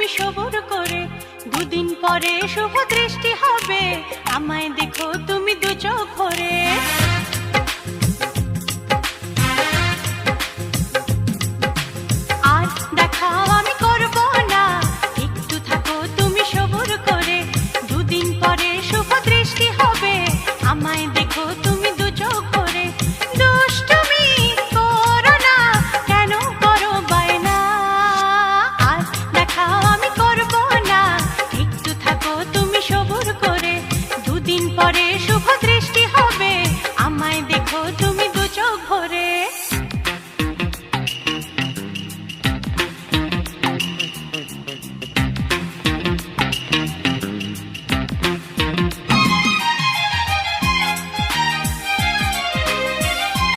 তুমি সবুর করে, দুদিন পরে শুভ দৃষ্টি হবে, আমায় দেখো তুমি দু চোখ ভরে। আর দেখাও আমি করব না, একটু থাকো তুমি সবুর করে, দুদিন পরে শুভ দৃষ্টি হবে, আমায় দেখো তুমি দু চোখ ভরে। দুষ্টুমি করো না, কেন করো বায়না? আর দেখাও আমি করব না, একটু থাকো তুমি সবুর করে, দুদিন পরে শুভ দৃষ্টি হবে, আমায় দেখো তুমি দু চোখ ভরে।